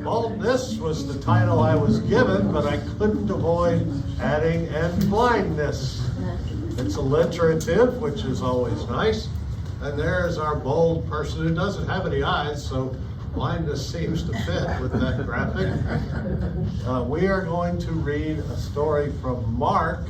Boldness was the title I was given, but I couldn't avoid adding and blindness. It's alliterative, which is always nice. And there's our bold person who doesn't have any eyes, so blindness seems to fit with that graphic. We are going to read a story from Mark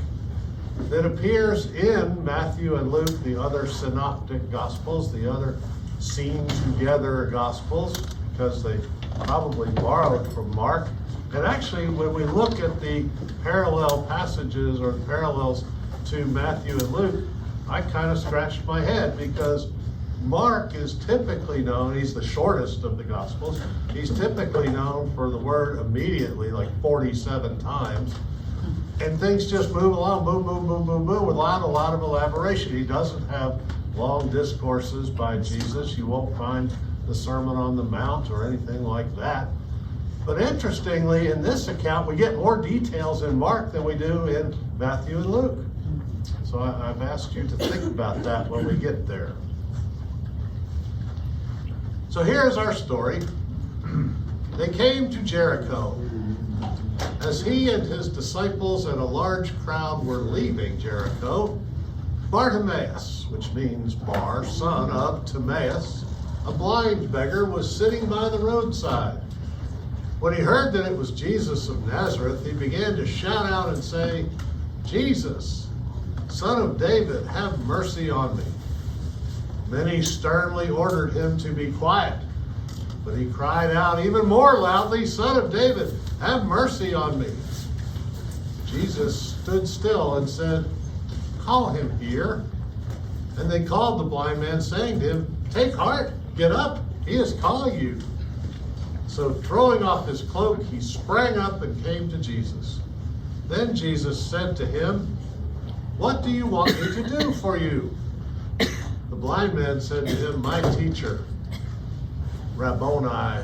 that appears in Matthew and Luke, the other synoptic gospels, the other seen together gospels, because they probably borrowed from Mark. And actually, when we look at the parallel passages or the parallels to Matthew and Luke, I kind of scratched my head, because Mark is typically known, he's the shortest of the gospels, he's typically known for the word immediately, like 47 times. And things just move along, boom, boom, boom, boom, boom, without a lot of elaboration. He doesn't have long discourses by Jesus. You won't find the Sermon on the Mount or anything like that. But interestingly, in this account, we get more details in Mark than we do in Matthew and Luke. So I've asked you to think about that when we get there. So here's our story. They came to Jericho. As he and his disciples and a large crowd were leaving Jericho, Bartimaeus, which means Bar, son of Timaeus, a blind beggar, was sitting by the roadside. When he heard that it was Jesus of Nazareth, he began to shout out and say, "Jesus, Son of David, have mercy on me." Many sternly ordered him to be quiet, but he cried out even more loudly, "Son of David, have mercy on me." Jesus stood still and said, "Call him here." And they called the blind man, saying to him, "Take heart, get up, he is calling you." So throwing off his cloak, he sprang up and came to Jesus. Then Jesus said to him, "What do you want me to do for you?" The blind man said to him, "My teacher," Rabboni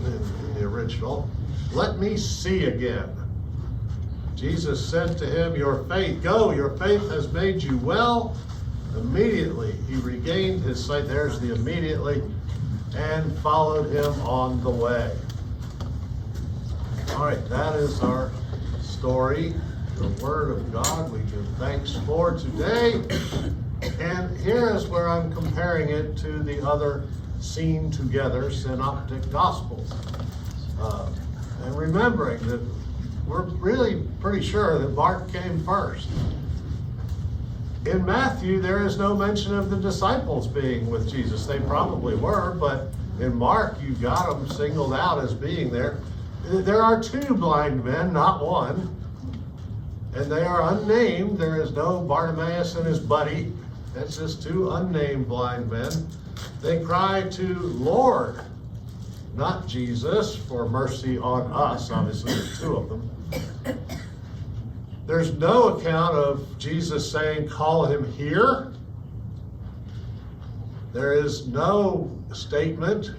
in the original, "let me see again." Jesus said to him, your faith has made you well." Immediately he regained his sight, there's the immediately, and followed him on the way. All right, that is our story, the Word of God we give thanks for today. And here is where I'm comparing it to the other seen together synoptic gospels. And remembering that we're really pretty sure that Mark came first. In Matthew, there is no mention of the disciples being with Jesus. They probably were, but in Mark, you've got them singled out as being there. There are two blind men, not one. And they are unnamed. There is no Bartimaeus and his buddy. That's just two unnamed blind men. They cry to Lord, not Jesus, for mercy on us. Obviously, there's two of them. There's no account of Jesus saying, "Call him here." There is no statement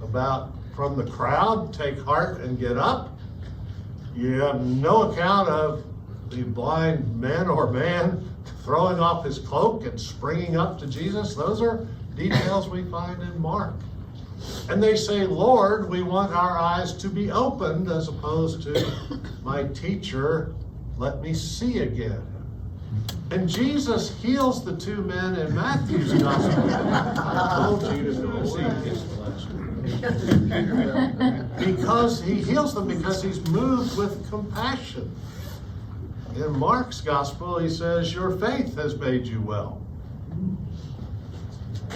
about from the crowd, "Take heart and get up." You have no account of the blind man or man throwing off his cloak and springing up to Jesus. Those are details we find in Mark. And they say, "Lord, we want our eyes to be opened," as opposed to, "My teacher, let me see again." And Jesus heals the two men in Matthew's gospel. I told you to go see his because he heals them because he's moved with compassion. In Mark's gospel, he says, "Your faith has made you well."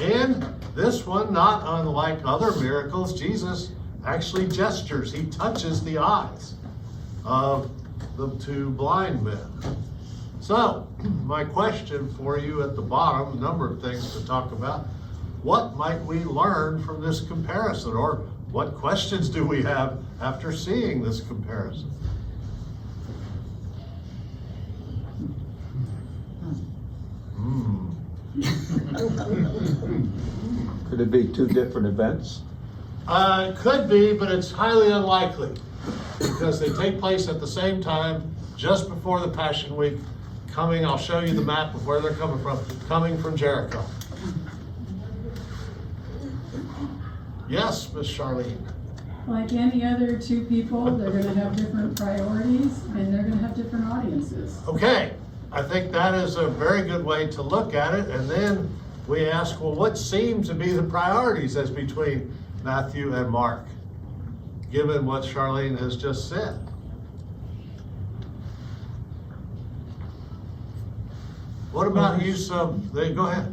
And this one, not unlike other miracles, Jesus actually gestures. He touches the eyes of the two blind men. So, my question for you at the bottom, a number of things to talk about. What might we learn from this comparison? Or what questions do we have after seeing this comparison? Could it be two different events? It could be, but it's highly unlikely because they take place at the same time, just before the Passion Week. I'll show you the map of where they're coming from Jericho. Yes, Miss Charlene. Like any other two people, they're gonna have different priorities and they're gonna have different audiences. Okay, I think that is a very good way to look at it. And then we ask, well, what seem to be the priorities as between Matthew and Mark, given what Charlene has just said? What about use of, go ahead.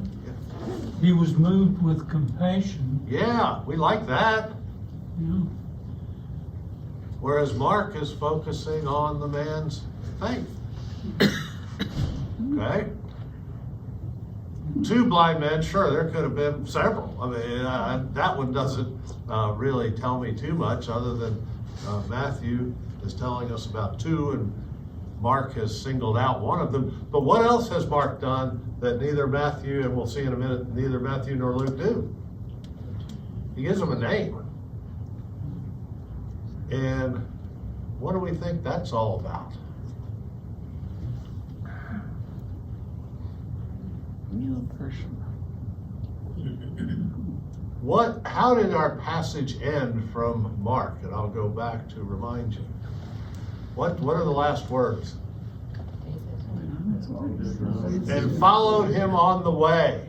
He was moved with compassion. Yeah, we like that. Yeah. Whereas Mark is focusing on the man's faith. Okay? Two blind men, sure, there could have been several. I mean, that one doesn't really tell me too much, other than Matthew is telling us about two, and Mark has singled out one of them. But what else has Mark done that neither Matthew, and we'll see in a minute, neither Matthew nor Luke do? He gives them a name. And what do we think that's all about? Real person. How did our passage end from Mark? And I'll go back to remind you. What are the last words? And followed him on the way.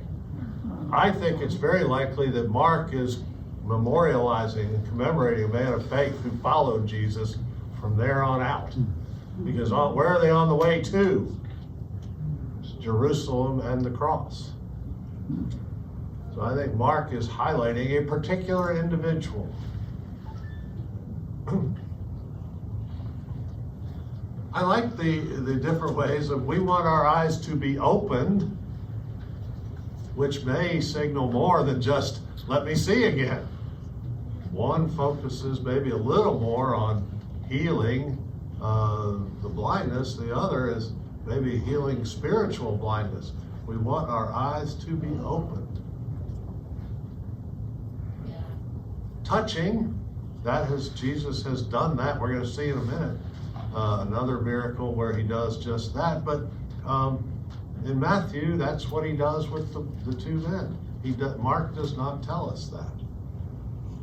I think it's very likely that Mark is memorializing and commemorating a man of faith who followed Jesus from there on out. Because where are they on the way to? Jerusalem and the cross. So I think Mark is highlighting a particular individual. I like the different ways of, we want our eyes to be opened, which may signal more than just, let me see again. One focuses maybe a little more on healing the blindness. The other is maybe healing spiritual blindness. We want our eyes to be opened. Touching, Jesus has done that. We're going to see in a minute another miracle where he does just that. But in Matthew, that's what he does with the two men. Mark does not tell us that.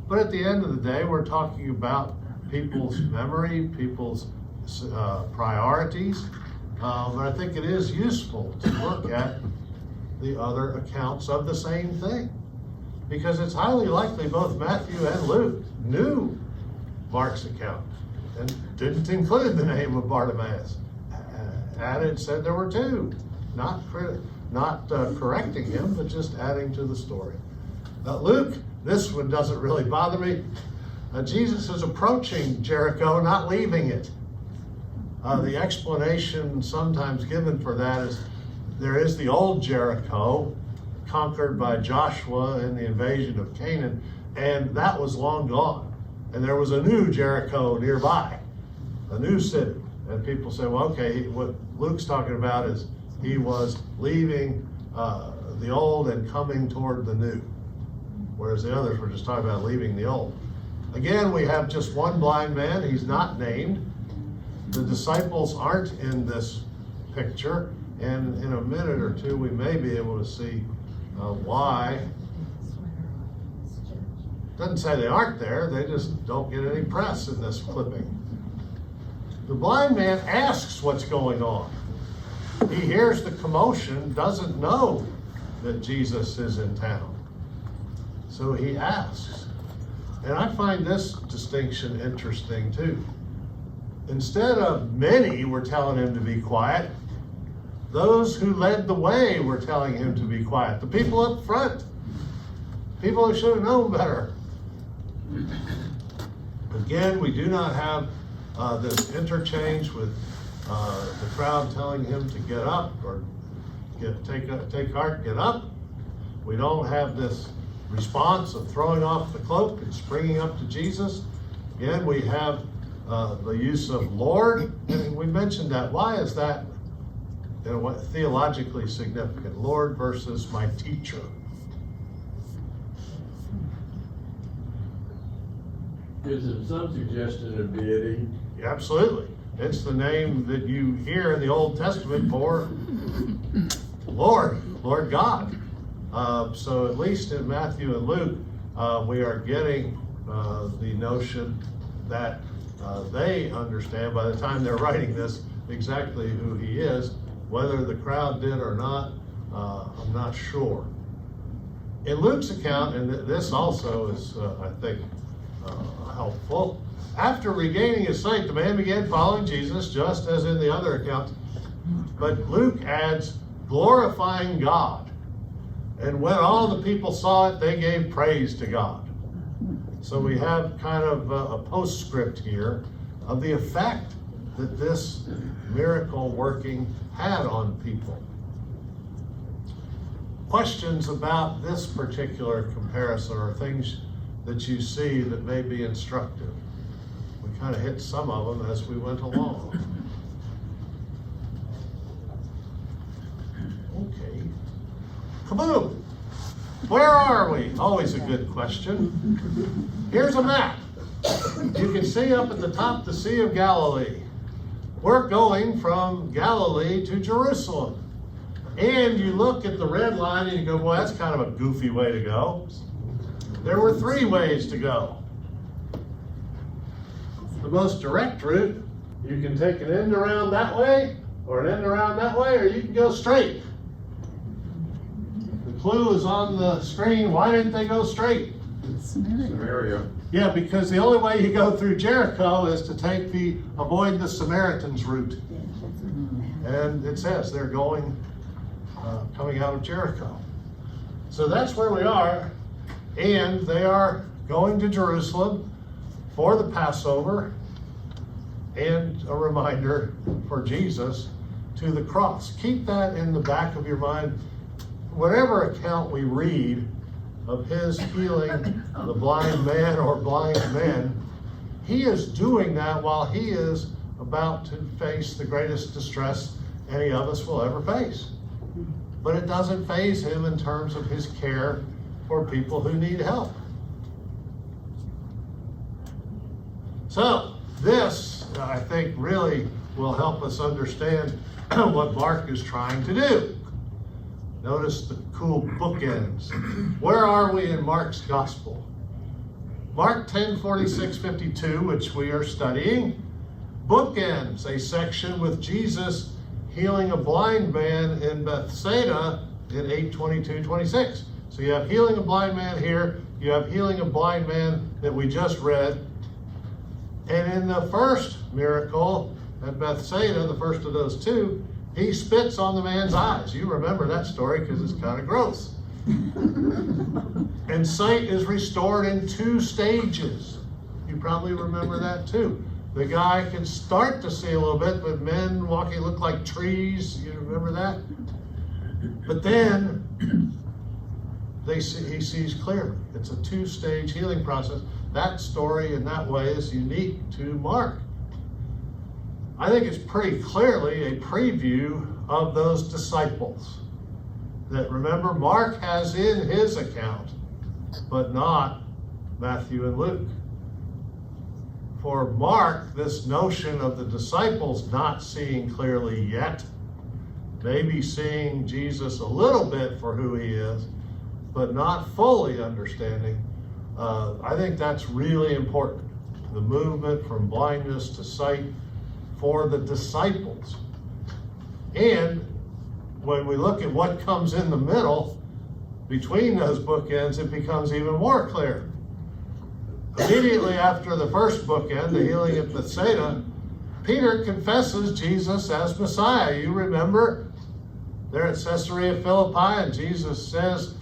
But at the end of the day, we're talking about people's memory, people's priorities. But I think it is useful to look at the other accounts of the same thing. Because it's highly likely both Matthew and Luke knew Mark's account and didn't include the name of Bartimaeus. Added, said there were two. Not correcting him, but just adding to the story. Luke, this one doesn't really bother me. Jesus is approaching Jericho, not leaving it. The explanation sometimes given for that is there is the old Jericho, conquered by Joshua in the invasion of Canaan, and that was long gone. And there was a new Jericho nearby, a new city. And people say, well, okay, what Luke's talking about is he was leaving the old and coming toward the new, whereas the others were just talking about leaving the old. Again, we have just one blind man. He's not named. The disciples aren't in this picture, and in a minute or two we may be able to see why. Doesn't say they aren't there, they just don't get any press in this clipping. The blind man asks what's going on. He hears the commotion, doesn't know that Jesus is in town. So he asks. And I find this distinction interesting too. Instead of many were telling him to be quiet, those who led the way were telling him to be quiet. The people up front, people who should have known better. Again, we do not have this interchange with the crowd telling him to get up or take heart, get up. We don't have this response of throwing off the cloak and springing up to Jesus. Again, we have the use of Lord, and we mentioned that. Why is that theologically significant? Lord versus my teacher. Gives him some suggestion of deity. Absolutely. It's the name that you hear in the Old Testament for Lord God. So at least in Matthew and Luke, we are getting the notion that they understand by the time they're writing this exactly who he is. Whether the crowd did or not, I'm not sure. In Luke's account, and this also is, I think, helpful, after regaining his sight, the man began following Jesus, just as in the other accounts. But Luke adds, glorifying God. And when all the people saw it, they gave praise to God. So we have kind of a postscript here of the effect that this miracle working had on people. Questions about this particular comparison, or things that you see that may be instructive? We kind of hit some of them as we went along. Okay. Kaboom! Where are we? Always a good question. Here's a map. You can see up at the top the Sea of Galilee. We're going from Galilee to Jerusalem. And you look at the red line and you go, well, that's kind of a goofy way to go. There were 3 ways to go. The most direct route, you can take an end around that way, or an end around that way, or you can go straight. The clue is on the screen. Why didn't they go straight? Samaria. Yeah, because the only way you go through Jericho is to take avoid the Samaritans route. And it says they're coming out of Jericho. So that's where we are. And they are going to Jerusalem for the Passover, and a reminder for Jesus to the cross. Keep that in the back of your mind. Whatever account we read of his healing the blind man or blind men, he is doing that while he is about to face the greatest distress any of us will ever face. But it doesn't faze him in terms of his care for people who need help. So this, I think, really will help us understand what Mark is trying to do. Notice the cool bookends. Where are we in Mark's gospel? Mark 10:46-52, which we are studying, bookends a section with Jesus healing a blind man in Bethsaida in 8:22-26. So you have healing a blind man here, you have healing a blind man that we just read. And in the first miracle at Bethsaida, the first of those 2, he spits on the man's eyes. You remember that story because it's kind of gross. And sight is restored in 2 stages. You probably remember that too. The guy can start to see a little bit, but men walking look like trees. You remember that? But then he sees clearly. It's a 2-stage healing process. That story in that way is unique to Mark. I think it's pretty clearly a preview of those disciples that, remember, Mark has in his account, but not Matthew and Luke. For Mark, this notion of the disciples not seeing clearly yet, maybe seeing Jesus a little bit for who he is, but not fully understanding, I think that's really important. The movement from blindness to sight for the disciples. And when we look at what comes in the middle, between those bookends, it becomes even more clear. Immediately after the first bookend, the healing at Bethsaida, Peter confesses Jesus as Messiah. You remember, they're at Caesarea Philippi, and Jesus says,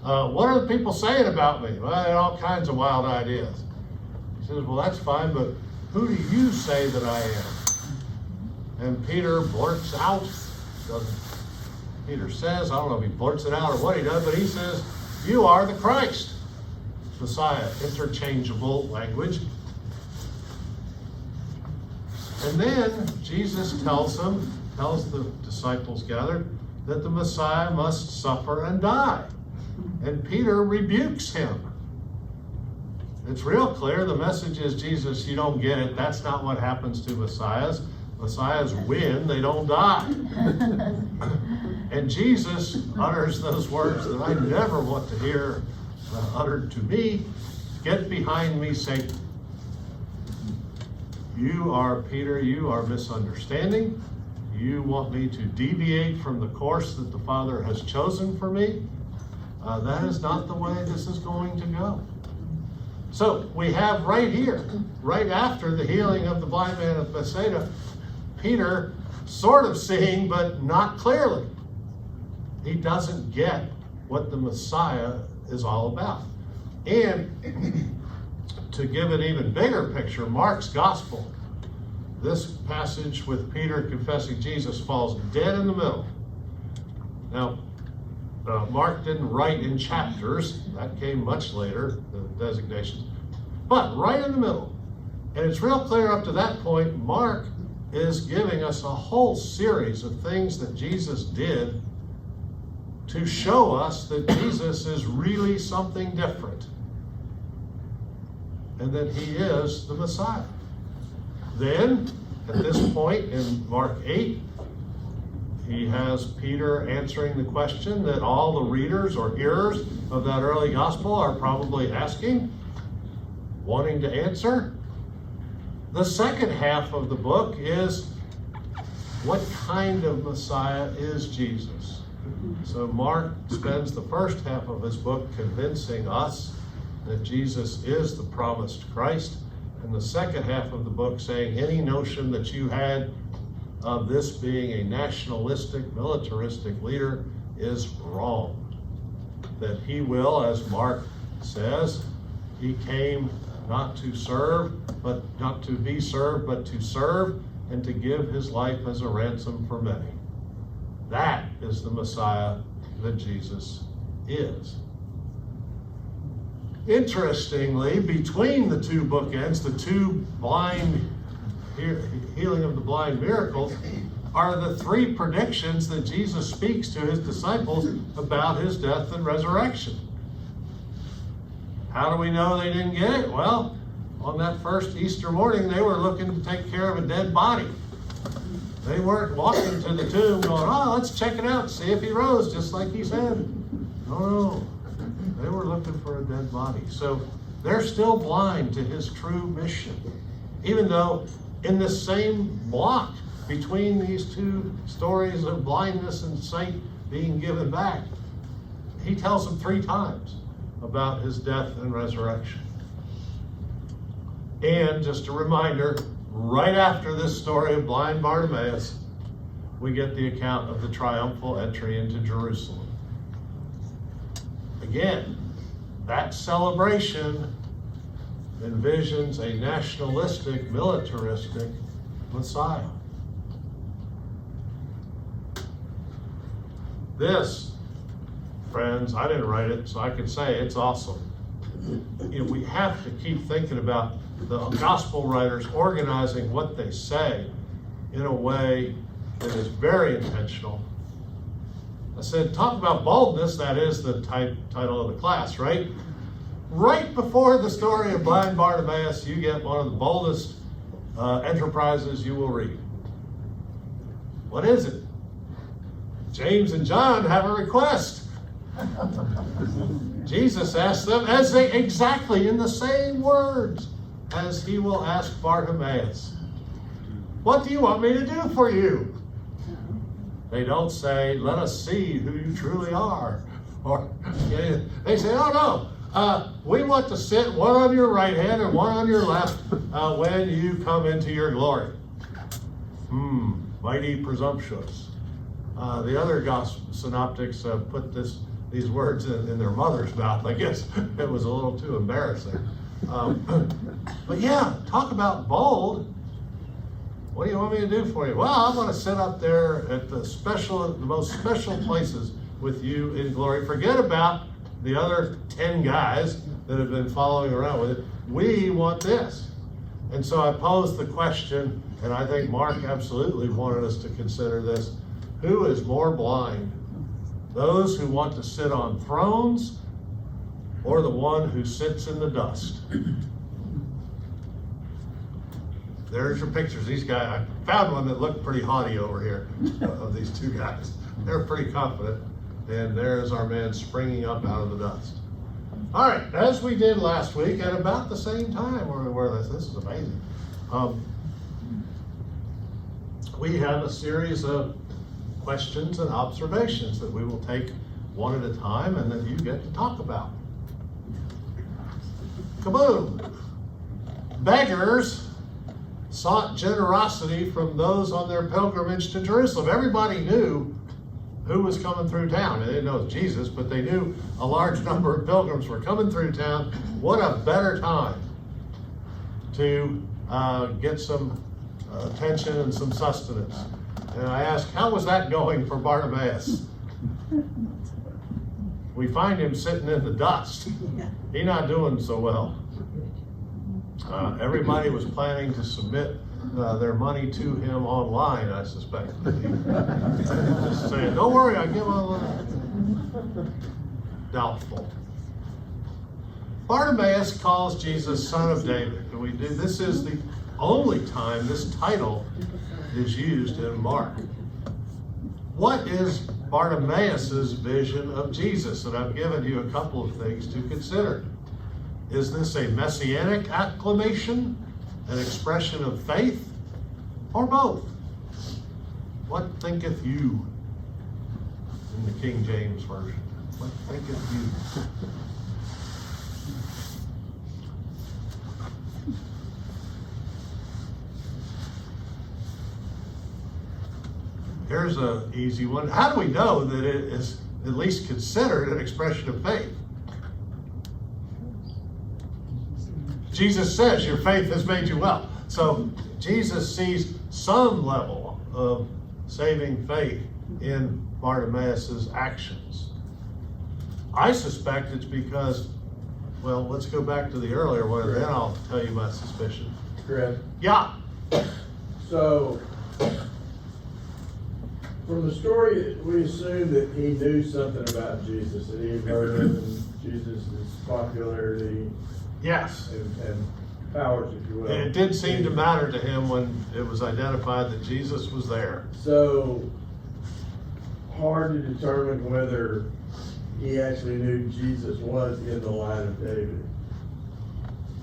what are the people saying about me? Well, they had all kinds of wild ideas. He says, well, that's fine, but who do you say that I am? And Peter blurts out, Peter says, I don't know if he blurts it out or what he does, but he says, you are the Christ, Messiah, interchangeable language. And then Jesus tells the disciples gathered, that the Messiah must suffer and die. And Peter rebukes him. It's real clear. The message is, Jesus, you don't get it. That's not what happens to Messiahs. Messiahs win, they don't die. And Jesus utters those words that I never want to hear uttered to me. "Get behind me, Satan. You are, Peter, you are misunderstanding. You want me to deviate from the course that the Father has chosen for me. That is not the way this is going to go." So we have right here, right after the healing of the blind man of Bethsaida, Peter sort of seeing, but not clearly. He doesn't get what the Messiah is all about. And to give an even bigger picture, Mark's gospel, this passage with Peter confessing Jesus falls dead in the middle. Now, Mark didn't write in chapters. That came much later, the designations. But right in the middle. And it's real clear up to that point, Mark is giving us a whole series of things that Jesus did to show us that Jesus is really something different. And that he is the Messiah. Then, at this point in Mark 8, he has Peter answering the question that all the readers or hearers of that early gospel are probably asking, wanting to answer. The second half of the book is, what kind of Messiah is Jesus? So Mark spends the first half of his book convincing us that Jesus is the promised Christ, and the second half of the book saying any notion that you had of this being a nationalistic, militaristic leader is wrong. That he will, as Mark says, he came not to serve, but not to be served, but to serve and to give his life as a ransom for many. That is the Messiah that Jesus is. Interestingly, between the two bookends, the two healing of the blind miracles, are the three predictions that Jesus speaks to his disciples about his death and resurrection. How do we know they didn't get it? Well, on that first Easter morning, they were looking to take care of a dead body. They weren't walking to the tomb going, "Oh, let's check it out, see if he rose, just like he said." No. They were looking for a dead body. So they're still blind to his true mission. Even though in the same block between these two stories of blindness and sight being given back, he tells them 3 times about his death and resurrection. And just a reminder, right after this story of blind Bartimaeus, we get the account of the triumphal entry into Jerusalem. Again, that celebration envisions a nationalistic, militaristic Messiah. This, friends, I didn't write it, so I can say it's awesome. You know, we have to keep thinking about the gospel writers organizing what they say in a way that is very intentional. I said, talk about boldness, that is the title of the class, right? Right before the story of blind Bartimaeus, you get one of the boldest enterprises you will read. What is it? James and John have a request. Jesus asked them exactly in the same words as he will ask Bartimaeus. What do you want me to do for you? They don't say, let us see who you truly are. Or they say, oh no, we want to sit one on your right hand and one on your left when you come into your glory. Mighty presumptuous. The other gospel synoptics put these words in their mother's mouth. I guess it was a little too embarrassing. But yeah, talk about bold. What do you want me to do for you? Well, I'm going to sit up there at the most special places with you in glory. Forget about the other 10 guys that have been following around with it. We want this. And so I posed the question, and I think Mark absolutely wanted us to consider this. Who is more blind? Those who want to sit on thrones, or the one who sits in the dust? There's your pictures. These guys, I found one that looked pretty haughty over here of these two guys. They're pretty confident. And there's our man springing up out of the dust. All right, as we did last week at about the same time, this is amazing. We have a series of questions and observations that we will take one at a time and that you get to talk about. Kaboom! Beggars sought generosity from those on their pilgrimage to Jerusalem. Everybody knew who was coming through town. They didn't know it was Jesus, but they knew a large number of pilgrims were coming through town. What a better time to get some attention and some sustenance. And I asked, how was that going for Bartimaeus? We find him sitting in the dust. He's not doing so well. Everybody was planning to submit their money to him online, I suspect. Just saying, don't worry, I give online. Doubtful. Bartimaeus calls Jesus Son of David. And we do. This is the only time this title is used in Mark. What is Bartimaeus' vision of Jesus? And I've given you a couple of things to consider. Is this a messianic acclamation, an expression of faith, or both? What thinketh you? In the King James Version. What thinketh you? Here's an easy one. How do we know that it is at least considered an expression of faith? Jesus says, your faith has made you well. So Jesus sees some level of saving faith in Bartimaeus' actions. I suspect it's because, well, let's go back to the earlier one, and then I'll tell you my suspicion. Chris? Yeah. So, from the story, we assume that he knew something about Jesus, that he had heard of Jesus' popularity Yes. and powers, if you will. It did seem to matter to him when it was identified that Jesus was there. So, hard to determine whether he actually knew Jesus was in the line of David.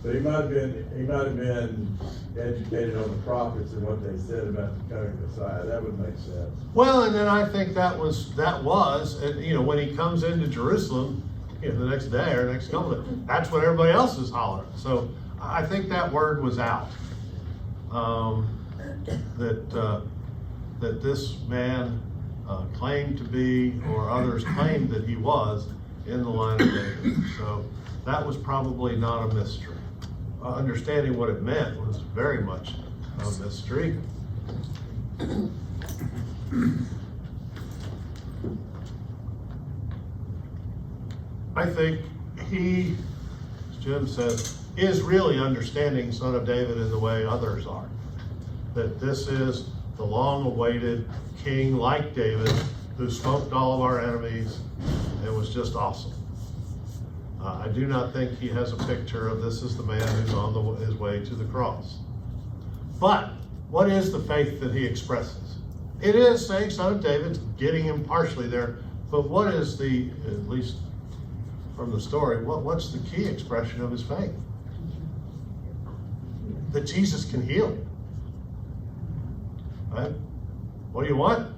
But he might have been educated on the prophets and what they said about the coming Messiah. That would make sense. Well, and then I think that was, and, you know, when he comes into Jerusalem, you know, the next day or next couple of days, that's what everybody else is hollering. So I think that word was out. That this man claimed to be, or others claimed that he was, in the line of David. So that was probably not a mystery. Understanding what it meant was very much a mystery. I think he, as Jim says, is really understanding Son of David in the way others are. That this is the long-awaited king like David who smoked all of our enemies and was just awesome. I do not think he has a picture of this is the man who's on his way to the cross. But what is the faith that he expresses? It is saying Son of David, getting him partially there, but what is the, at least from the story, what's the key expression of his faith? That Jesus can heal him. Right? What do you want?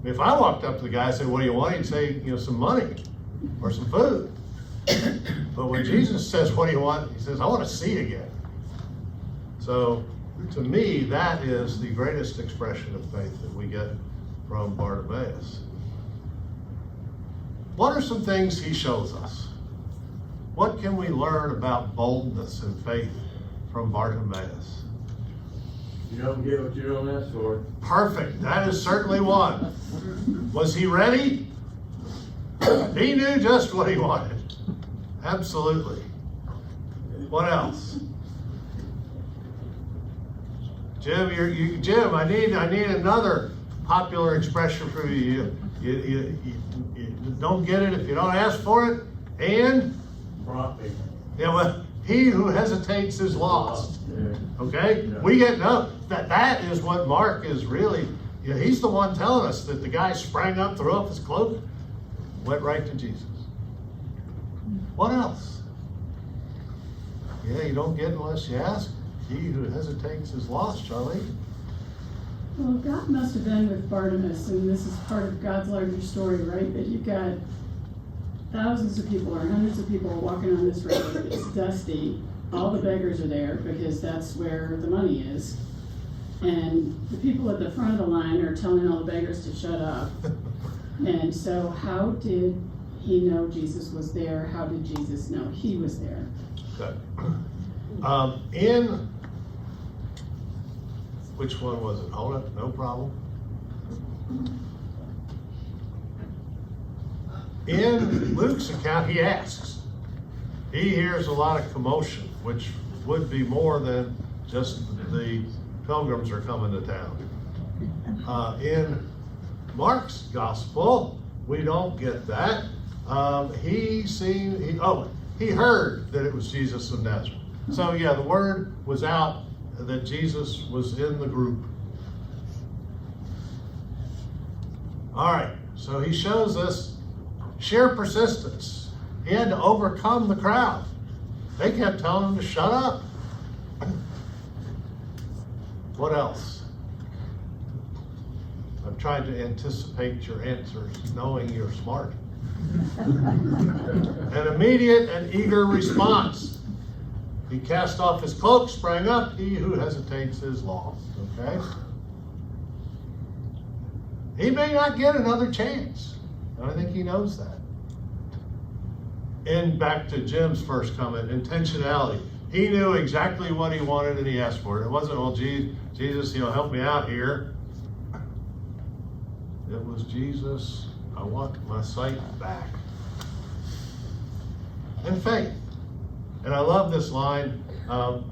If I walked up to the guy and said, what do you want? He'd say, you know, some money or some food. But when Jesus says, what do you want? He says, I want to see again. So to me, that is the greatest expression of faith that we get from Bartimaeus. What are some things he shows us? What can we learn about boldness and faith from Bartimaeus? You don't get what you don't ask for. Perfect. That is certainly one. Was he ready? He knew just what he wanted. Absolutely. What else? Jim, Jim, I need another popular expression from you. You don't get it if you don't ask for it. And Prompt me. yeah, well, he who hesitates is lost. Yeah. Okay? Yeah. We get that is what Mark is really, you know, he's the one telling us that the guy sprang up, threw off his cloak, went right to Jesus. What else? Yeah, you don't get unless you ask. He who hesitates is lost, Charlie. Well, God must have been with Bartimaeus, and this is part of God's larger story, right? That you've got thousands of people or hundreds of people walking on this road. It's dusty. All the beggars are there because that's where the money is. And the people at the front of the line are telling all the beggars to shut up. And so how did he know Jesus was there? How did Jesus know he was there? Good. In which one was it? Hold it, no problem. In Luke's account, he asks. He hears a lot of commotion, which would be more than just the pilgrims are coming to town. In Mark's gospel, we don't get that. He heard that it was Jesus of Nazareth. So yeah, the word was out that Jesus was in the group. All right, so he shows us sheer persistence. He had to overcome the crowd. They kept telling him to shut up. What else? I'm trying to anticipate your answers, knowing you're smart. An immediate and eager response. He cast off his cloak, sprang up. He who hesitates is lost. Okay? He may not get another chance. And I think he knows that. And back to Jim's first comment, intentionality. He knew exactly what he wanted and he asked for it. It wasn't, well, Jesus, help me out here. It was, Jesus, I want my sight back. And faith. And I love this line. I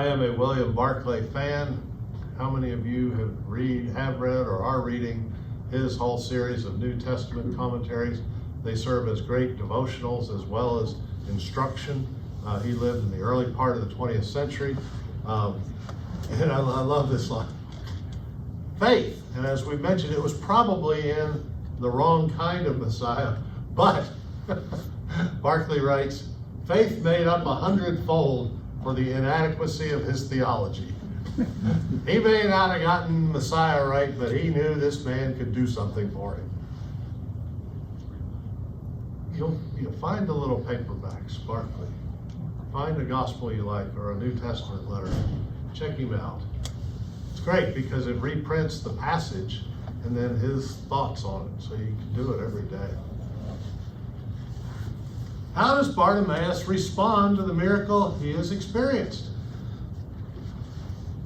am a William Barclay fan. How many of you have read or are reading his whole series of New Testament commentaries? They serve as great devotionals as well as instruction. He lived in the early part of the 20th century. And I love this line. Faith, and as we mentioned, it was probably in the wrong kind of Messiah, but Barclay writes, faith made up 100-fold for the inadequacy of his theology. He may not have gotten Messiah right, but he knew this man could do something for him. You'll find the little paperbacks, Barclay. Find a gospel you like or a New Testament letter. Check him out. It's great because it reprints the passage and then his thoughts on it, so you can do it every day. How does Bartimaeus respond to the miracle he has experienced?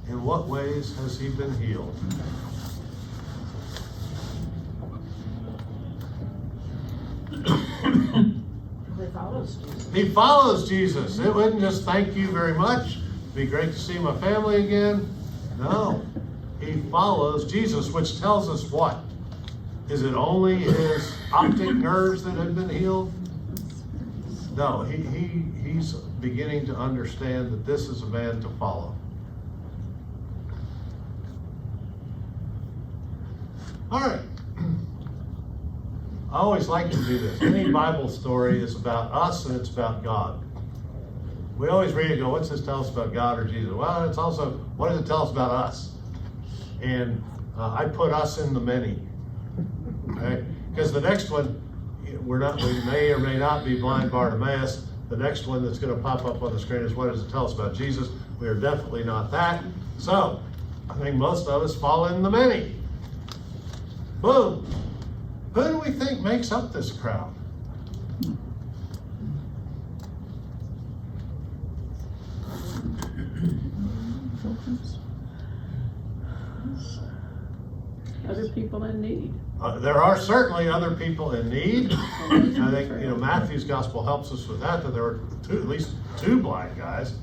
In what ways has he been healed? He follows Jesus. It wouldn't just thank you very much. It'd be great to see my family again. No. He follows Jesus, which tells us what? Is it only his optic nerves that have been healed? No, he's beginning to understand that this is a man to follow. All right. I always like to do this. Any Bible story is about us and it's about God. We always read it and go, what's this tell us about God or Jesus? Well, it's also, what does it tell us about us? And I put us in the many. Okay? Because the next one, we may or may not be blind Bartimaeus. The next one that's going to pop up on the screen is what does it tell us about Jesus? We are definitely not that. So, I think most of us fall in the many. Boom. Who do we think makes up this crowd? Other people in need. There are certainly other people in need. I think Matthew's gospel helps us with that there were at least two blind guys.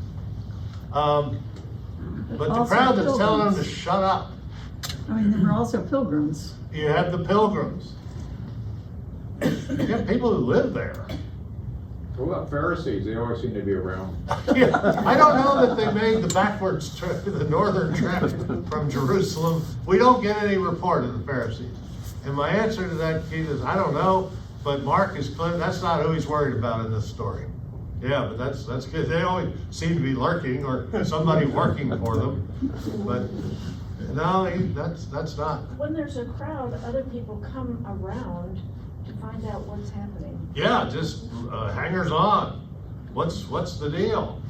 But the crowd that's telling them to shut up. I mean, there were also pilgrims. You have the pilgrims. You have people who live there. What about Pharisees? They always seem to be around. Yeah, I don't know that they made the backwards trip, the northern trip from Jerusalem. We don't get any report of the Pharisees. And my answer to that, Keith, is I don't know, but Mark is clear. That's not who he's worried about in this story. Yeah, but that's good. They always seem to be lurking or somebody working for them. But no, that's not. When there's a crowd, other people come around to find out what's happening. Yeah, just hangers on. What's the deal?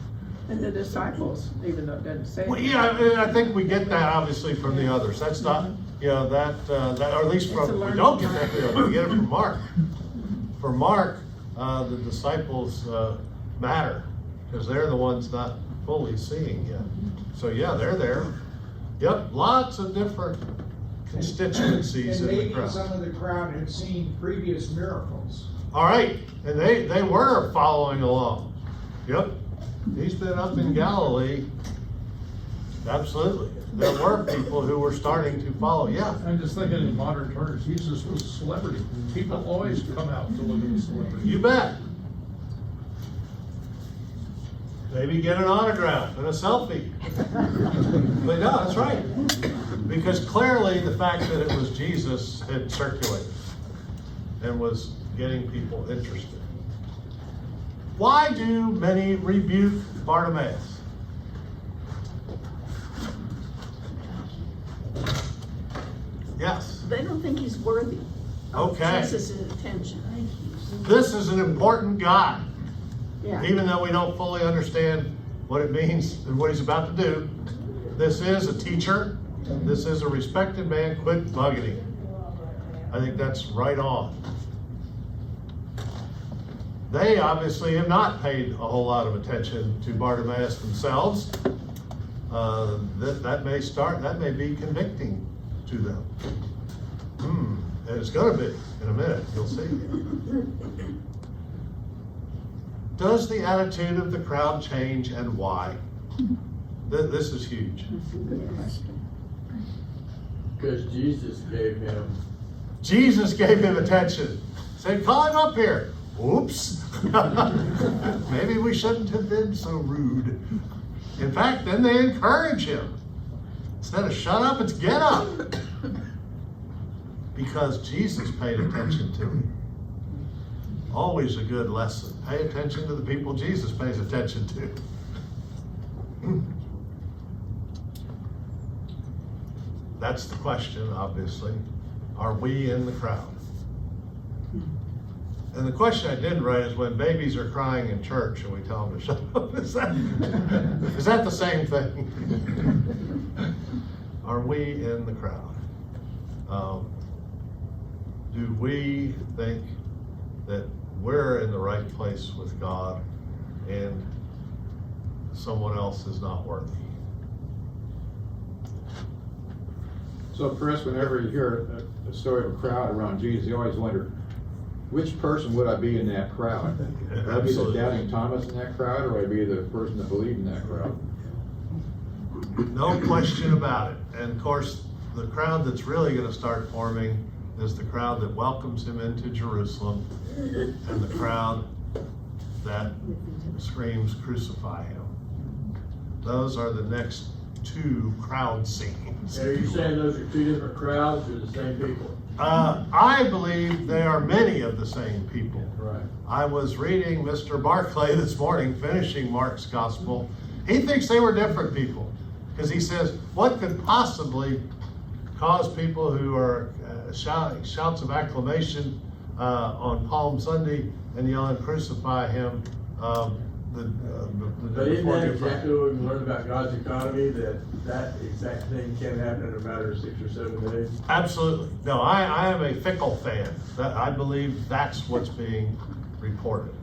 And the disciples, even though it doesn't say. Well, yeah, I think we get that obviously from the others. That's not, that, or at least from, we don't get that from the others, we get it from Mark. For Mark, the disciples matter, because they're the ones not fully seeing yet. So yeah, they're there. Yep, lots of different constituencies And in the maybe crowd. some of the crowd had seen previous miracles. All right, and they were following along. Yep, he's been up in Galilee. Absolutely. There were people who were starting to follow, yeah. I'm just thinking in modern terms, Jesus was a celebrity. People always come out to look at a celebrity. You bet. Maybe get an autograph and a selfie. But no, that's right. Because clearly the fact that it was Jesus had circulated and was getting people interested. Why do many rebuke Bartimaeus? Yes. They don't think he's worthy of Okay. Jesus' attention. This is an important guy. Yeah. Even though we don't fully understand what it means and what he's about to do. This is a teacher. This is a respected man. Quit bugging him. I think that's right on. They obviously have not paid a whole lot of attention to Bartimaeus themselves. That may be convicting to them. And it's going to be in a minute. You'll see. Does the attitude of the crowd change, and why? This is huge. Because Jesus gave him attention. Said, call him up here. Oops. Maybe we shouldn't have been so rude. In fact, then they encourage him. Instead of shut up, it's get up. Because Jesus paid attention to him. Always a good lesson. Pay attention to the people Jesus pays attention to. That's the question, obviously. Are we in the crowd? And the question I didn't write is when babies are crying in church and we tell them to shut up. Is that the same thing? Are we in the crowd? Do we think that we're in the right place with God and someone else is not worthy? So Chris, whenever you hear a story of a crowd around Jesus, you always wonder, which person would I be in that crowd? Would I be the Absolutely. doubting Thomas in that crowd, or would I be the person that believed in that crowd? No question about it. And of course, the crowd that's really going to start forming is the crowd that welcomes him into Jerusalem and the crowd that screams, crucify him. Those are the next two crowd scenes. Are you saying those are two different crowds or the same people? I believe they are many of the same people. Right. I was reading Mr. Barclay this morning, finishing Mark's gospel. He thinks they were different people because he says, what could possibly cause people who are shouting shouts of acclamation on Palm Sunday and yelling, crucify him? But isn't that exactly what we learned about God's economy, that exact thing can happen in a matter of 6 or 7 days? Absolutely. No, I am a fickle fan. I believe that's what's being reported.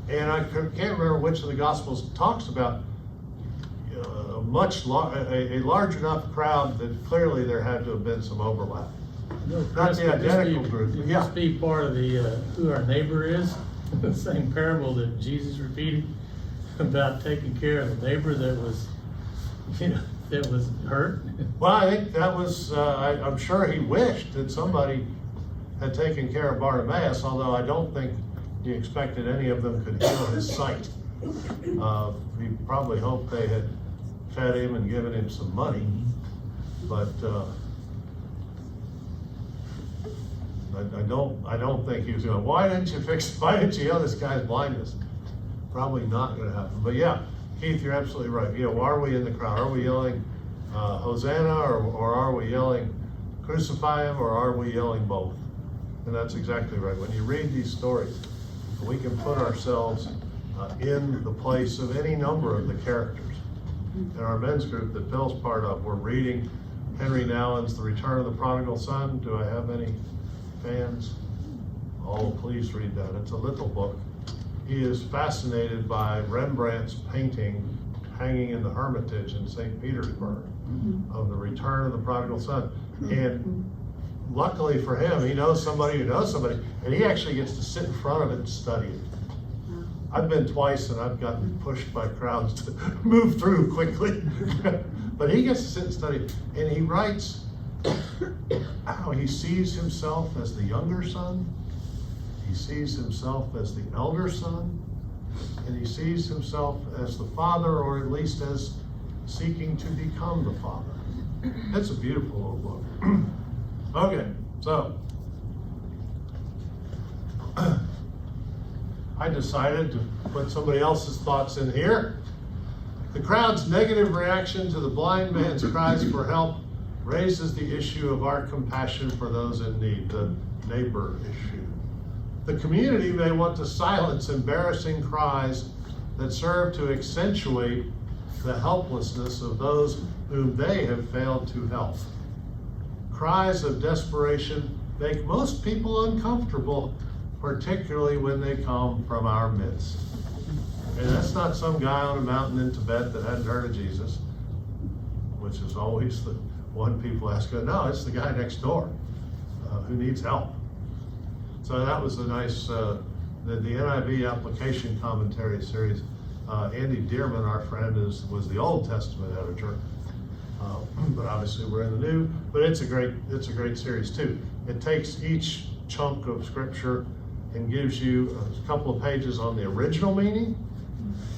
And I can't remember which of the Gospels talks about a large enough crowd that clearly there had to have been some overlap. Not the identical group. Could Yeah. this be part of the who our neighbor is? The same parable that Jesus repeated about taking care of the neighbor that was, that was hurt. Well, I think that was, I'm sure he wished that somebody had taken care of Bartimaeus, although I don't think he expected any of them could heal his sight. He probably hoped they had fed him and given him some money, but I don't think he was going, why didn't you heal this guy's blindness? probably not gonna happen. But yeah, Keith, you're absolutely right. You know, are we in the crowd? Are we yelling Hosanna, or are we yelling crucify him, or are we yelling both? And that's exactly right. When you read these stories, we can put ourselves in the place of any number of the characters. In our men's group that Phil's part of, we're reading Henry Nouwen's The Return of the Prodigal Son. Do I have any fans? Oh, please read that. It's a little book. He is fascinated by Rembrandt's painting hanging in the Hermitage in St. Petersburg of the return of the prodigal son. And luckily for him, he knows somebody who knows somebody, and he actually gets to sit in front of it and study it. I've been twice and I've gotten pushed by crowds to move through quickly. But he gets to sit and study it. And he writes how he sees himself as the younger son, he sees himself as the elder son, and he sees himself as the father, or at least as seeking to become the father. It's a beautiful little book. Okay, so I decided to put somebody else's thoughts in here. The crowd's negative reaction to the blind man's cries for help raises the issue of our compassion for those in need, the neighbor issue. The community may want to silence embarrassing cries that serve to accentuate the helplessness of those whom they have failed to help. Cries of desperation make most people uncomfortable, particularly when they come from our midst. And that's not some guy on a mountain in Tibet that hadn't heard of Jesus, which is always the one people ask. No, it's the guy next door who needs help. So that was a nice, the NIV application commentary series. Andy Dearman, our friend, was the Old Testament editor, but obviously we're in the New. But it's a great series too. It takes each chunk of scripture and gives you a couple of pages on the original meaning,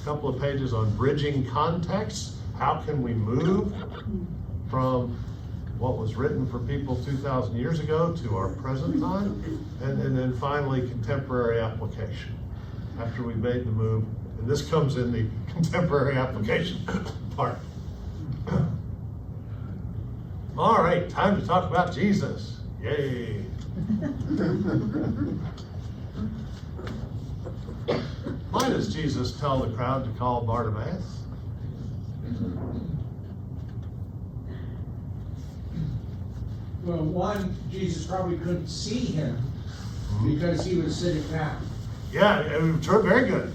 a couple of pages on bridging context. How can we move from what was written for people 2,000 years ago to our present time? And then finally, contemporary application. After we made the move, and this comes in the contemporary application part. All right, time to talk about Jesus. Yay. Why does Jesus tell the crowd to call Bartimaeus? Well, one, Jesus probably couldn't see him because he was sitting down. Yeah, it was very good.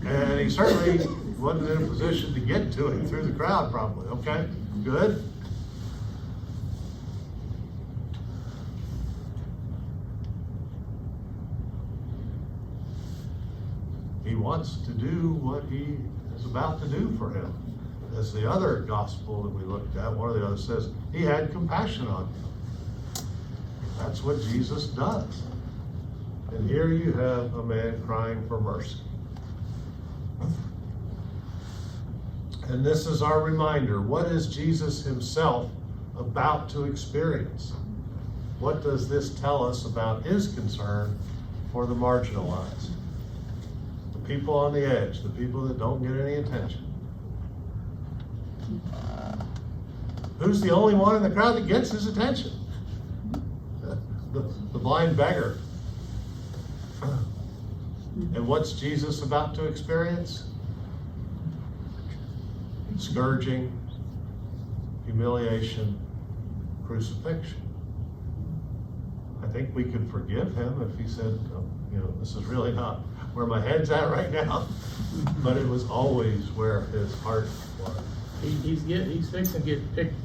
And he certainly wasn't in a position to get to him through the crowd, probably. Okay, good. He wants to do what he is about to do for him. As the other gospel that we looked at, one of the others says, he had compassion on him. That's what Jesus does. And here you have a man crying for mercy. And this is our reminder. What is Jesus himself about to experience? What does this tell us about his concern for the marginalized? The people on the edge, the people that don't get any attention. Who's the only one in the crowd that gets his attention? The blind beggar. And what's Jesus about to experience? Scourging, humiliation, crucifixion. I think we could forgive him if he said, oh, this is really not where my head's at right now. But it was always where his heart was. He's fixing to get picked.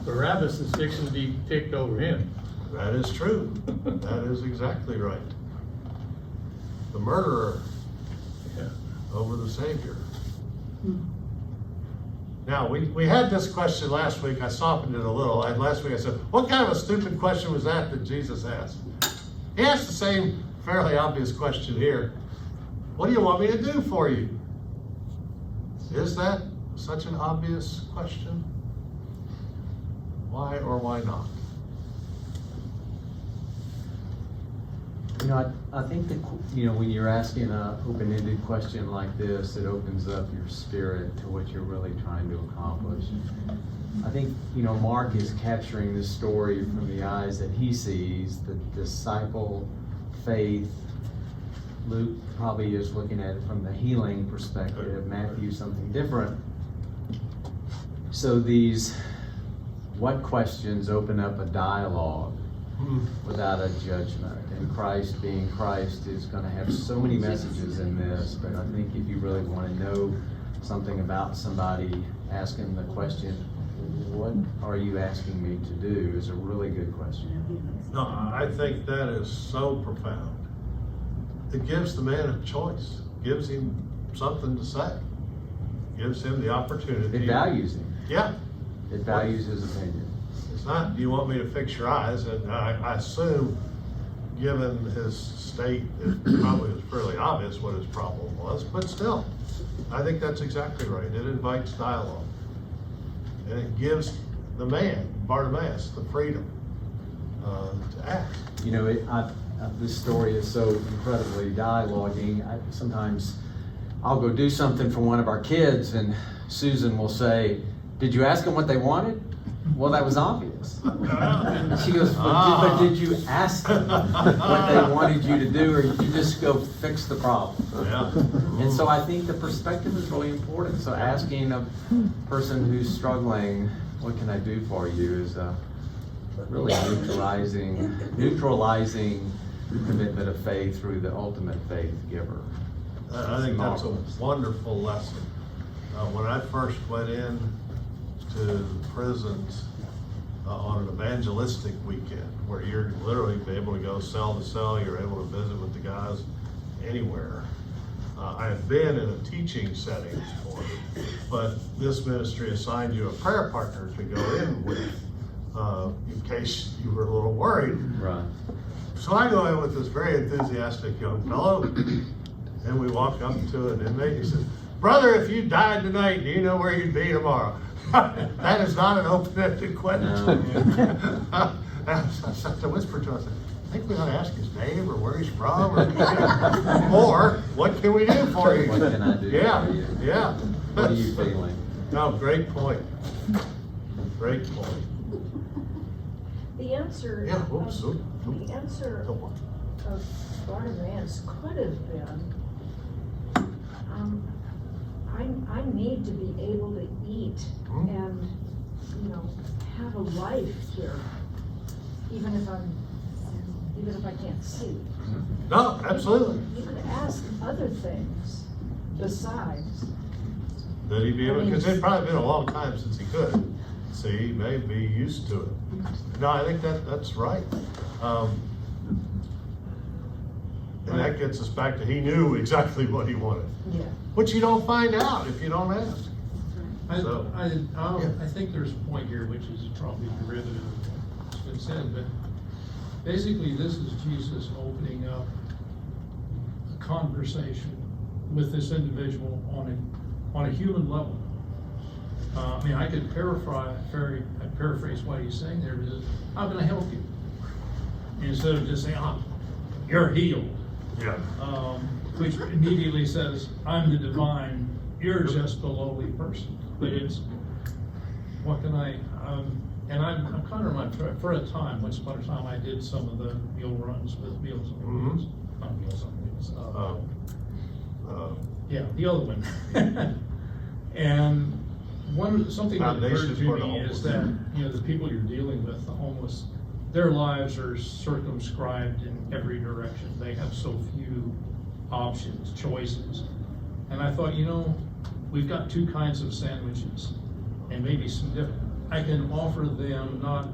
Barabbas is fixing to be picked over him. That is true. That is exactly right. The murderer over the Savior. Now, we had this question last week. I softened it a little. Last week I said, what kind of a stupid question was that Jesus asked? He asked the same fairly obvious question here. What do you want me to do for you? Is that such an obvious question? Why or why not? I think that, when you're asking an open-ended question like this, it opens up your spirit to what you're really trying to accomplish. I think, Mark is capturing this story from the eyes that he sees, the disciple faith. Luke probably is looking at it from the healing perspective, Matthew something different. So what questions open up a dialogue without a judgment? And Christ being Christ is going to have so many messages in this, but I think if you really want to know something about somebody, asking the question, what are you asking me to do, is a really good question. No, I think that is so profound. It gives the man a choice, gives him something to say, gives him the opportunity. It values him. Yeah. It values his opinion. It's not, do you want me to fix your eyes? And I assume, given his state, it probably was fairly obvious what his problem was, but still, I think that's exactly right. It invites dialogue. And it gives the man, Bartimaeus, the freedom to act. This story is so incredibly dialoguing. Sometimes I'll go do something for one of our kids and Susan will say, "Did you ask them what they wanted?" Well, that was obvious. She goes, but did you ask them what they wanted you to do, or did you just go fix the problem? Yeah. And so I think the perspective is really important. So asking a person who's struggling, "What can I do for you?" is really neutralizing the commitment of faith through the ultimate faith giver. I think that's a wonderful lesson. When I first went in to the prisons on an evangelistic weekend, where you're literally able to go cell to cell, you're able to visit with the guys anywhere. I had been in a teaching setting before, but this ministry assigned you a prayer partner to go in with, in case you were a little worried. Right. So I go in with this very enthusiastic young fellow, and we walk up to an inmate. He says, "Brother, if you died tonight, do you know where you'd be tomorrow?" That is not an open-ended question. No. I started to whisper to him, I said, "I think we ought to ask his name or where he's from, or what can we do for you?" What can I do for you? Yeah. What are you feeling? No, great point. Great point. The answer, Yeah, the answer of Bartimaeus could have been, I need to be able to eat and, have a life here, even if I can't see. No, absolutely. You could ask other things besides. That he'd be able, because it'd probably been a long time since he could see, he may be used to it. No, I think that's right. And that gets us back to, he knew exactly what he wanted. Yeah. Which you don't find out if you don't ask. I think there's a point here which is probably derivative of what's been said, but basically this is Jesus opening up a conversation with this individual on a human level. I could paraphrase what he's saying there is, "How can I help you?" Instead of just saying, "You're healed." Yeah. Which immediately says, "I'm the divine, you're just a lowly person." But it's, what can I, and I'm kind of for a time, once upon a time, I did some of the meal runs with Meals on Wheels. Not Meals on Wheels. Yeah, the other one. And something that occurred to me is that, the people you're dealing with, the homeless, their lives are circumscribed in every direction. They have so few options, choices. And I thought, we've got two kinds of sandwiches, and maybe some different. I can offer them not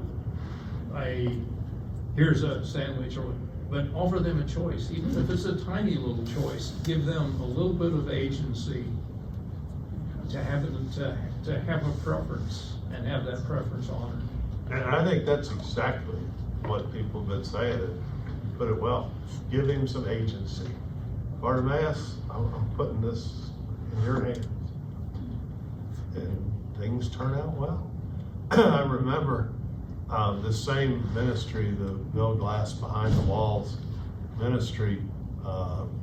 here's a sandwich, but offer them a choice, even if it's a tiny little choice. Give them a little bit of agency to have a preference and have that preference honored. And I think that's exactly what people have been saying. Put it well. Give him some agency. Bartimaeus, I'm putting this in your hands. And things turn out well. I remember this same ministry, the mill glass behind the walls, ministry,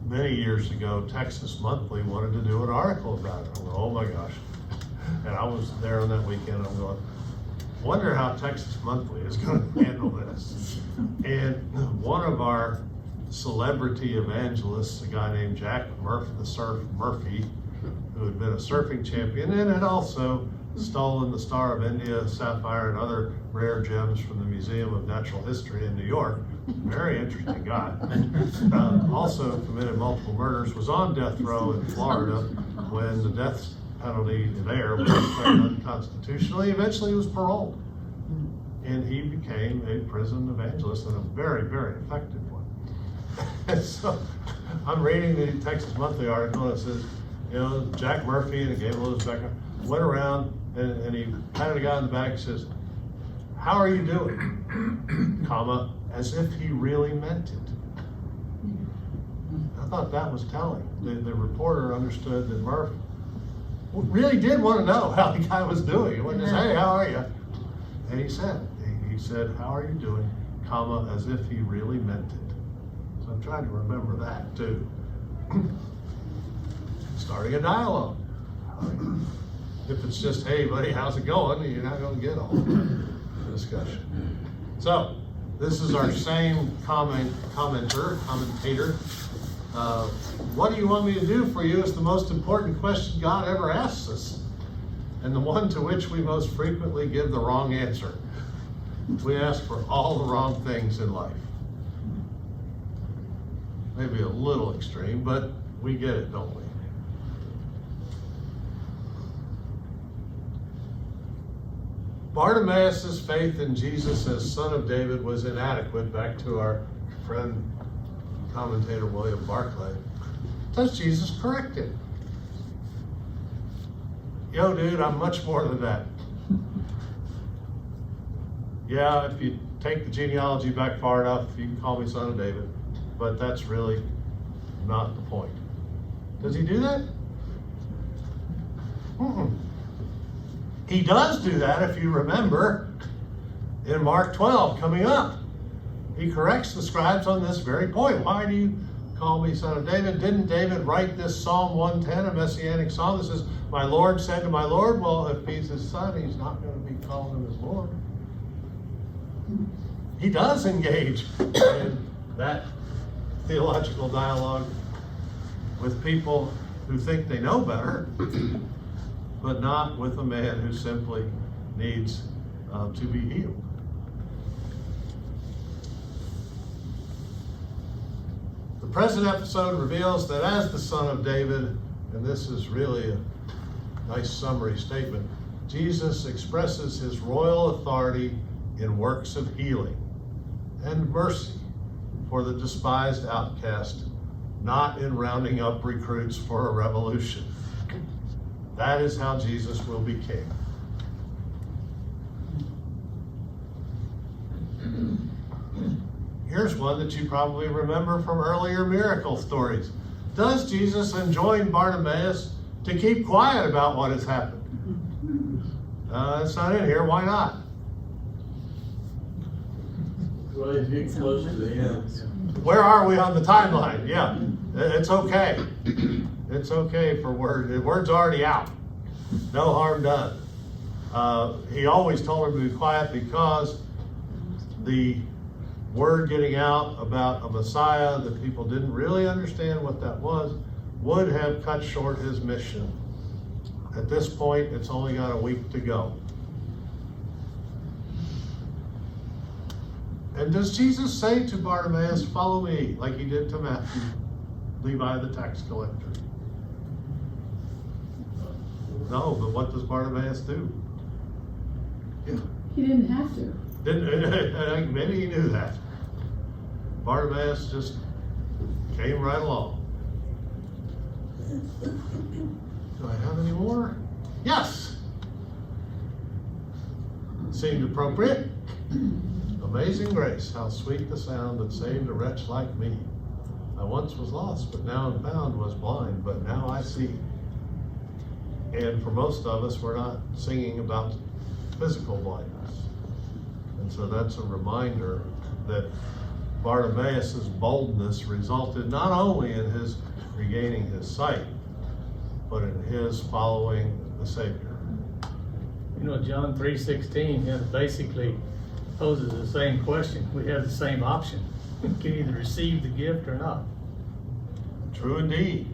many years ago, Texas Monthly wanted to do an article about it. I'm going, oh my gosh. And I was there on that weekend, I'm going, wonder how Texas Monthly is going to handle this. And one of our celebrity evangelists, a guy named Jack Murphy, the Surf Murphy, who had been a surfing champion and had also stolen the Star of India, sapphire, and other rare gems from the Museum of Natural History in New York. Very interesting guy. Also committed multiple murders, was on death row in Florida when the death penalty there was declared unconstitutional. He eventually was paroled. And he became a prison evangelist, and a very, very effective one. And so I'm reading the Texas Monthly article, and it says, you know, Jack Murphy, and it gave a little background, went around and he patted a guy on the back and says, how are you doing? Comma, as if he really meant it. I thought that was telling. The reporter understood that Murph really did want to know how the guy was doing. He wasn't just, hey, how are you? And he said, how are you doing? Comma, as if he really meant it. So I'm trying to remember that too. Starting a dialogue. If it's just, hey buddy, how's it going? You're not going to get all the discussion. So, this is our same commentator. What do you want me to do for you is the most important question God ever asks us, and the one to which we most frequently give the wrong answer. We ask for all the wrong things in life. Maybe a little extreme, but we get it, don't we? Bartimaeus' faith in Jesus as Son of David was inadequate, back to our friend commentator William Barclay. Does Jesus correct him? Yo, dude, I'm much more than that. Yeah, if you take the genealogy back far enough, you can call me Son of David, but that's really not the point. Does he do that? He does do that, if you remember, in Mark 12 coming up. He corrects the scribes on this very point. Why do you call me Son of David? Didn't David write this Psalm 110, a messianic psalm that says, my Lord said to my Lord? Well, if he's his son, he's not going to be calling him his Lord. He does engage in that theological dialogue with people who think they know better, but not with a man who simply needs to be healed. The present episode reveals that as the Son of David, and this is really a nice summary statement, Jesus expresses his royal authority in works of healing and mercy for the despised outcast, not in rounding up recruits for a revolution. That is how Jesus will be king. Here's one that you probably remember from earlier miracle stories. Does Jesus enjoin Bartimaeus to keep quiet about what has happened? It's not in here. Why not? Well, he's getting close to the end. Where are we on the timeline? Yeah, it's okay. It's okay for word. The word's already out. No harm done. He always told him to be quiet because the word getting out about a Messiah that people didn't really understand what that was would have cut short his mission. At this point, it's only got a week to go. And does Jesus say to Bartimaeus, follow me, like he did to Matthew, Levi the tax collector? No, but what does Bartimaeus do? Yeah. He didn't have to. Maybe he knew that. Bartimaeus just came right along. Do I have any more? Yes. Seemed appropriate. Amazing grace, how sweet the sound that saved a wretch like me. I once was lost, but now am found, was blind, but now I see. And for most of us, we're not singing about physical blindness. And so that's a reminder that Bartimaeus' boldness resulted not only in his regaining his sight, but in his following the Savior. You know, John 3:16 basically poses the same question. We have the same option. We can either receive the gift or not. True indeed.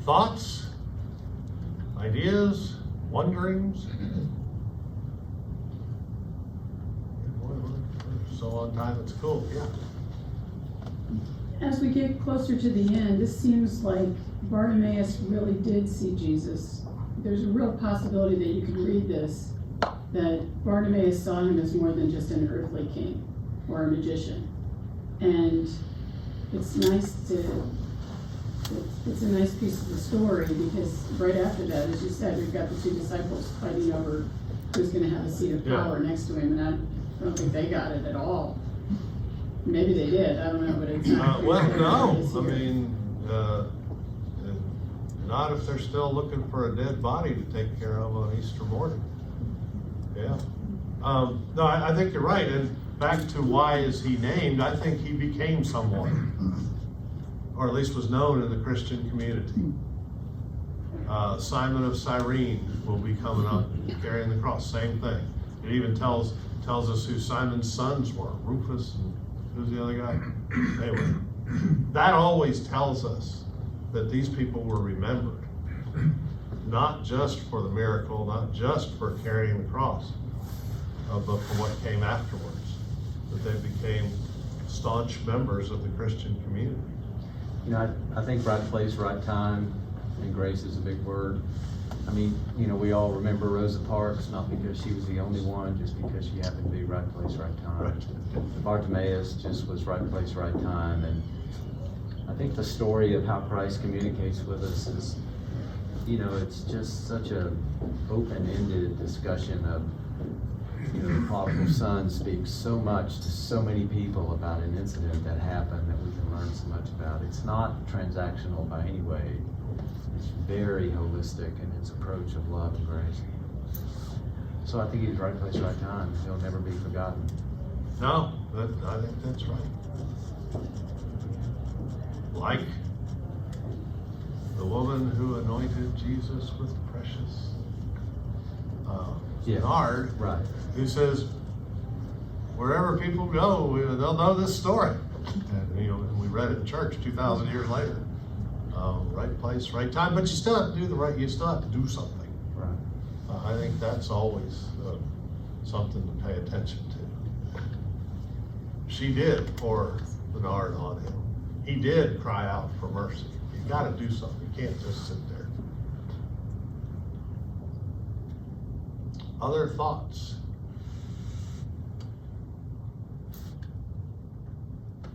Thoughts, ideas, wonderings? We're so on time, it's cool, yeah. As we get closer to the end, this seems like Bartimaeus really did see Jesus. There's a real possibility that you could read this, that Bartimaeus saw him as more than just an earthly king or a magician. And it's a nice piece of the story, because right after that, as you said, we've got the two disciples fighting over who's gonna have a seat of power next to him, and I don't think they got it at all. Maybe they did, I don't know, but it's not. Well, no, I mean, not if they're still looking for a dead body to take care of on Easter morning. Yeah. No, I think you're right, and back to why is he named, I think he became someone, or at least was known in the Christian community. Simon of Cyrene will be coming up carrying the cross, same thing. It even tells us who Simon's sons were, Rufus and who's the other guy? Anyway, that always tells us that these people were remembered, not just for the miracle, not just for carrying the cross, but for what came afterwards, that they became staunch members of the Christian community. You know, I think right place, right time, and grace is a big word. I mean, you know, we all remember Rosa Parks, not because she was the only one, just because she happened to be right place, right time. Right. Bartimaeus just was right place, right time. And I think the story of how Christ communicates with us is, you know, it's just such a open-ended discussion of, you know, the prodigal son speaks so much to so many people about an incident that happened that we can learn so much about. It's not transactional by any way. It's very holistic in its approach of love and grace. So I think he's right place, right time. He'll never be forgotten. No, I think that's right. Like the woman who anointed Jesus with precious nard, Right. who says, wherever people go, they'll know this story. And, you know, and we read it in church 2,000 years later. Right place, right time, but you still have to do you still have to do something. Right. I think that's always something to pay attention to. She did pour the nard on him. He did cry out for mercy. You gotta do something, you can't just sit there. Other thoughts?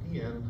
The end.